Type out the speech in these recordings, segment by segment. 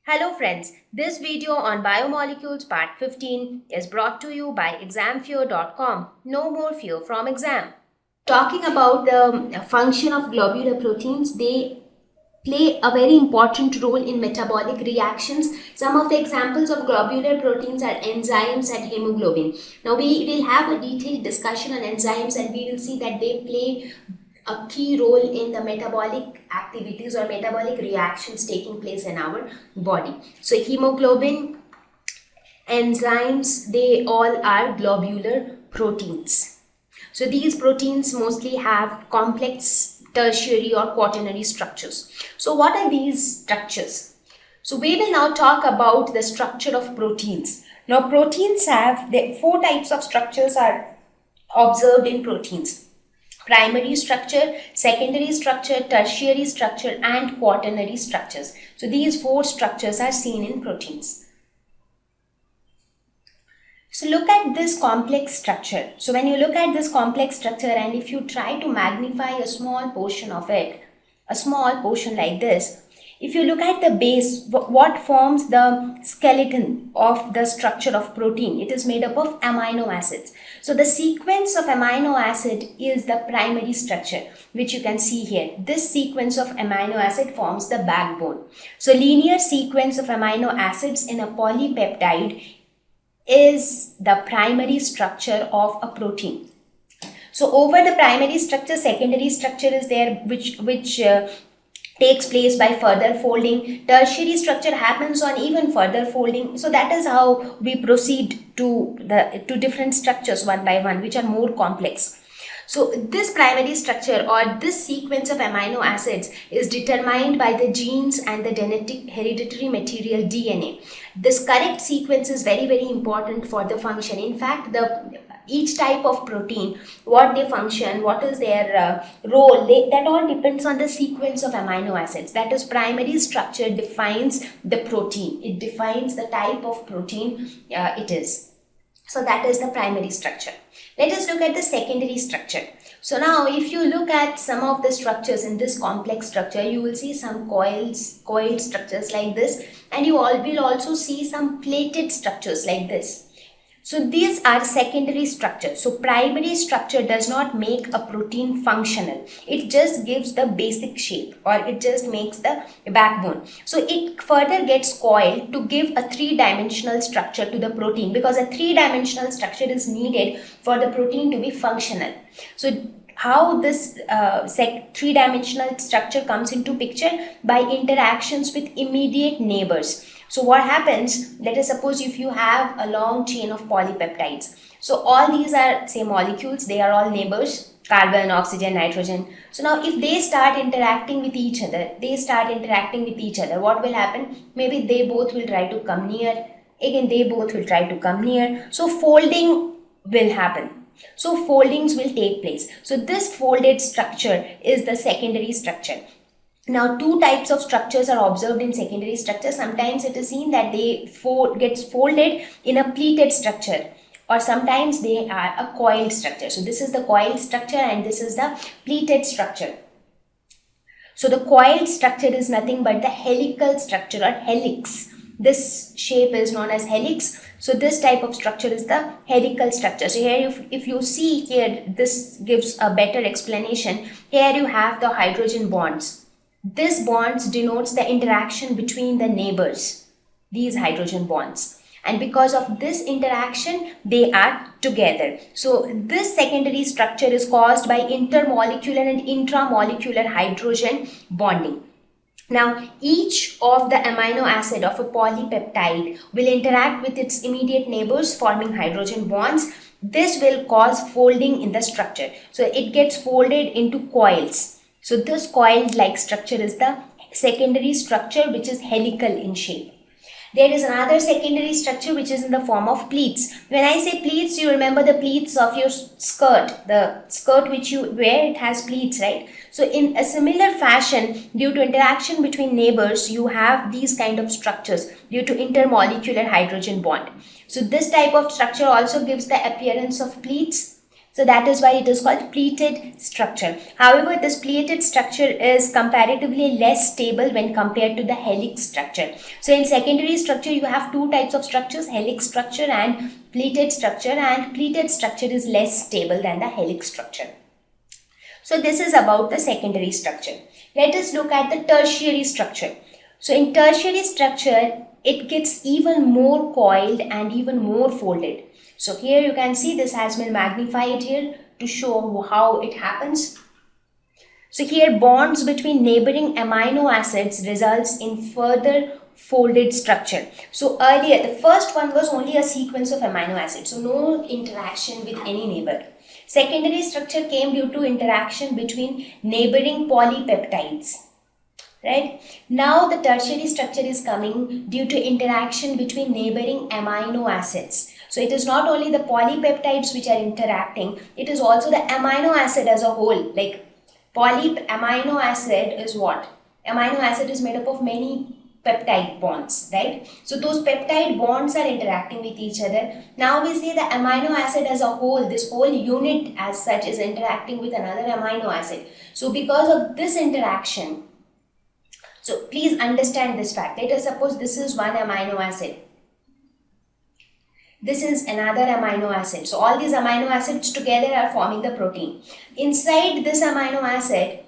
Hello friends, this video on biomolecules part 15 is brought to you by examfear.com. No more fear from exam. Talking about the function of globular proteins, they play a very important role in metabolic reactions. Some of the examples of globular proteins are enzymes and hemoglobin. Now we will have a detailed discussion on enzymes and we will see that they play a key role in the metabolic activities or metabolic reactions taking place in our body. So hemoglobin, enzymes, they all are globular proteins. So these proteins mostly have complex tertiary or quaternary structures. So what are these structures? So we will now talk about the structure of proteins. Now proteins have the four types of structures are observed in proteins: primary structure, secondary structure, tertiary structure, and quaternary structures. So these four structures are seen in proteins. So look at this complex structure. So when you look at this complex structure and if you try to magnify a small portion of it, a small portion like this, if you look at the base, what forms the skeleton of the structure of protein? It is made up of amino acids. So the sequence of amino acid is the primary structure, which you can see here. This sequence of amino acid forms the backbone. So linear sequence of amino acids in a polypeptide is the primary structure of a protein. So over the primary structure, secondary structure is there, which takes place by further folding. Tertiary structure happens on even further folding. So that is how we proceed to different structures one by one, which are more complex. So this primary structure or this sequence of amino acids is determined by the genes and the genetic hereditary material DNA. This correct sequence is very, very important for the function. In fact, each type of protein, what they function, what is their role, that all depends on the sequence of amino acids. That is, primary structure defines the protein. It defines the type of protein it is. So that is the primary structure. Let us look at the secondary structure. So now if you look at some of the structures in this complex structure, you will see some coiled structures like this, and you will also see some plated structures like this. So these are secondary structures. So primary structure does not make a protein functional. It just gives the basic shape, or it just makes the backbone. So it further gets coiled to give a three-dimensional structure to the protein, because a three-dimensional structure is needed for the protein to be functional. So how this three-dimensional structure comes into picture? By interactions with immediate neighbors. So what happens, let us suppose if you have a long chain of polypeptides. So all these are, say, molecules, they are all neighbors, carbon, oxygen, nitrogen. So now if they start interacting with each other, what will happen? Maybe they both will try to come near, again they both will try to come near. So folding will happen. So foldings will take place. So this folded structure is the secondary structure. Now, two types of structures are observed in secondary structure. Sometimes it is seen that they gets folded in a pleated structure, or sometimes they are a coiled structure. So this is the coiled structure and this is the pleated structure. So the coiled structure is nothing but the helical structure or helix. This shape is known as helix. So this type of structure is the helical structure. So here if you see here, this gives a better explanation. Here you have the hydrogen bonds. This bonds denotes the interaction between the neighbors, these hydrogen bonds. And because of this interaction, they are together. So this secondary structure is caused by intermolecular and intramolecular hydrogen bonding. Now, each of the amino acid of a polypeptide will interact with its immediate neighbors, forming hydrogen bonds. This will cause folding in the structure. So it gets folded into coils. So this coil-like structure is the secondary structure, which is helical in shape. There is another secondary structure which is in the form of pleats. When I say pleats, you remember the pleats of your skirt. The skirt which you wear, it has pleats, right? So in a similar fashion, due to interaction between neighbors, you have these kind of structures due to intermolecular hydrogen bond. So this type of structure also gives the appearance of pleats. So that is why it is called pleated structure. However, this pleated structure is comparatively less stable when compared to the helix structure. So in secondary structure, you have two types of structures, helix structure and pleated structure, and pleated structure is less stable than the helix structure. So this is about the secondary structure. Let us look at the tertiary structure. So in tertiary structure, it gets even more coiled and even more folded. So here you can see this has been magnified here to show how it happens. So here bonds between neighboring amino acids results in further folded structure. So earlier the first one was only a sequence of amino acids, so no interaction with any neighbor. Secondary structure came due to interaction between neighboring polypeptides. Right? Now the tertiary structure is coming due to interaction between neighboring amino acids. So it is not only the polypeptides which are interacting, it is also the amino acid as a whole. Like amino acid is what? Amino acid is made up of many peptide bonds, right? So those peptide bonds are interacting with each other. Now we see the amino acid as a whole, this whole unit as such is interacting with another amino acid. So because of this interaction, so please understand this fact. Let us suppose this is one amino acid. This is another amino acid. So all these amino acids together are forming the protein. Inside this amino acid,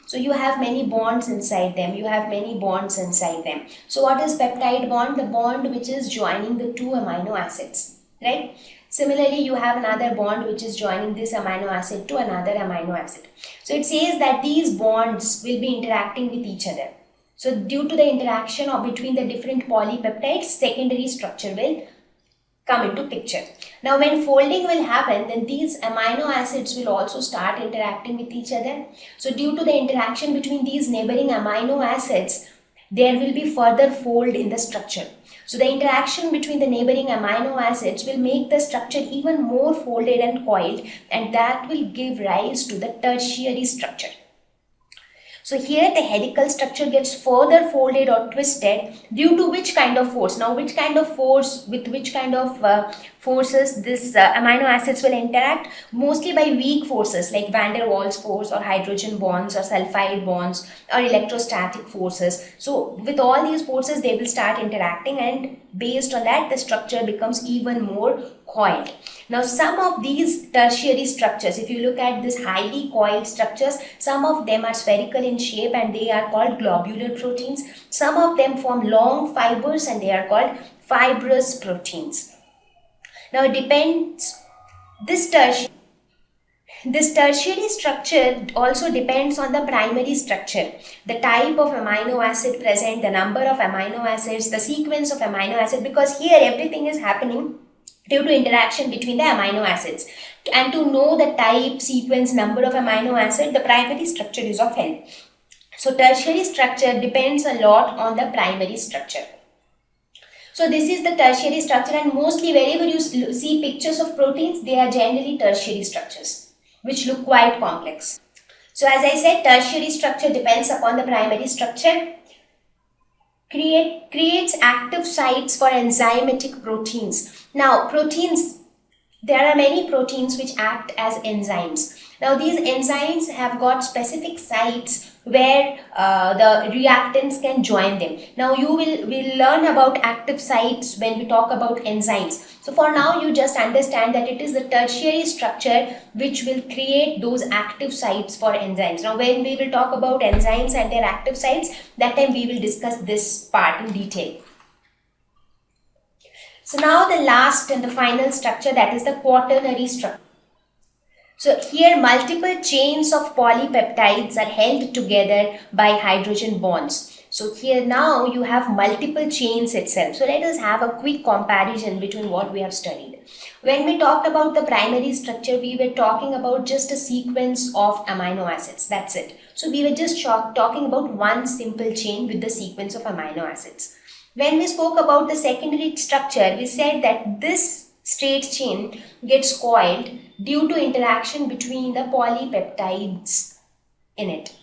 so you have many bonds inside them. You have many bonds inside them. So what is peptide bond? The bond which is joining the two amino acids, right? Similarly, you have another bond which is joining this amino acid to another amino acid. So it says that these bonds will be interacting with each other. So due to the interaction between the different polypeptides, secondary structure will come into picture. Now when folding will happen, then these amino acids will also start interacting with each other. So due to the interaction between these neighboring amino acids, there will be further fold in the structure. So the interaction between the neighboring amino acids will make the structure even more folded and coiled, and that will give rise to the tertiary structure. So here the helical structure gets further folded or twisted due to which kind of force? Now which kind of force, with which kind of forces this amino acids will interact? Mostly by weak forces like van der Waals force or hydrogen bonds or sulfide bonds or electrostatic forces. So with all these forces they will start interacting, and based on that the structure becomes even more coiled. Now some of these tertiary structures, if you look at this highly coiled structures, some of them are spherical in shape and they are called globular proteins. Some of them form long fibers and they are called fibrous proteins. Now it depends, this tertiary structure also depends on the primary structure, the type of amino acid present, the number of amino acids, the sequence of amino acid, because here everything is happening due to interaction between the amino acids. And to know the type, sequence, number of amino acid, the primary structure is of help. So tertiary structure depends a lot on the primary structure. So this is the tertiary structure, and mostly wherever you see pictures of proteins, they are generally tertiary structures, which look quite complex. So as I said, tertiary structure depends upon the primary structure. Creates active sites for enzymatic proteins. Now proteins, there are many proteins which act as enzymes. Now these enzymes have got specific sites where the reactants can join them. Now we'll learn about active sites when we talk about enzymes. So for now you just understand that it is the tertiary structure which will create those active sites for enzymes. Now when we will talk about enzymes and their active sites, that time we will discuss this part in detail. So now the last and the final structure, that is the quaternary structure. So here multiple chains of polypeptides are held together by hydrogen bonds. So here now you have multiple chains itself. So let us have a quick comparison between what we have studied. When we talked about the primary structure, we were talking about just a sequence of amino acids. That's it. So we were just talking about one simple chain with the sequence of amino acids. When we spoke about the secondary structure, we said that this straight chain gets coiled due to interaction between the polypeptides in it.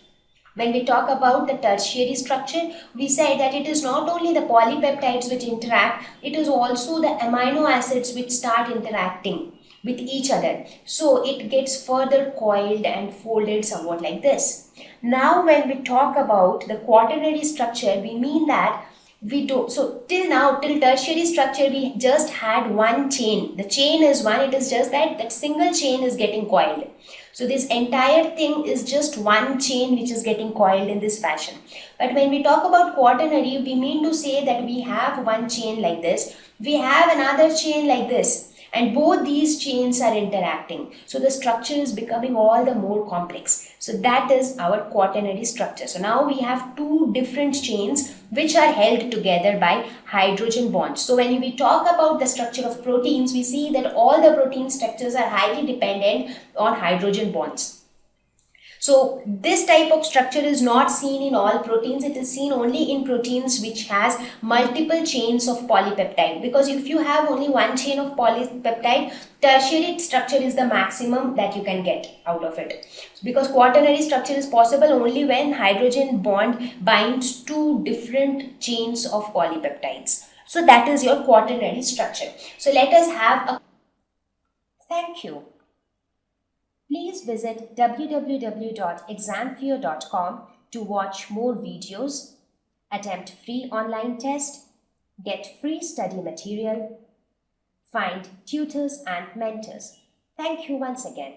When we talk about the tertiary structure, we said that it is not only the polypeptides which interact, it is also the amino acids which start interacting. with each other. So it gets further coiled and folded somewhat like this. Now when we talk about the quaternary structure, we mean that we do, so till now, till tertiary structure, we just had one chain. The chain is one, it is just that single chain is getting coiled. So this entire thing is just one chain which is getting coiled in this fashion. But when we talk about quaternary, we mean to say that we have one chain like this, we have another chain like this, and both these chains are interacting. So the structure is becoming all the more complex. So that is our quaternary structure. So now we have two different chains which are held together by hydrogen bonds. So when we talk about the structure of proteins, we see that all the protein structures are highly dependent on hydrogen bonds. So this type of structure is not seen in all proteins. It is seen only in proteins which has multiple chains of polypeptide. Because if you have only one chain of polypeptide, tertiary structure is the maximum that you can get out of it. Because quaternary structure is possible only when hydrogen bond binds two different chains of polypeptides. So that is your quaternary structure. So let us have a... Thank you. Please visit www.examfear.com to watch more videos, attempt free online test, get free study material, find tutors and mentors. Thank you once again.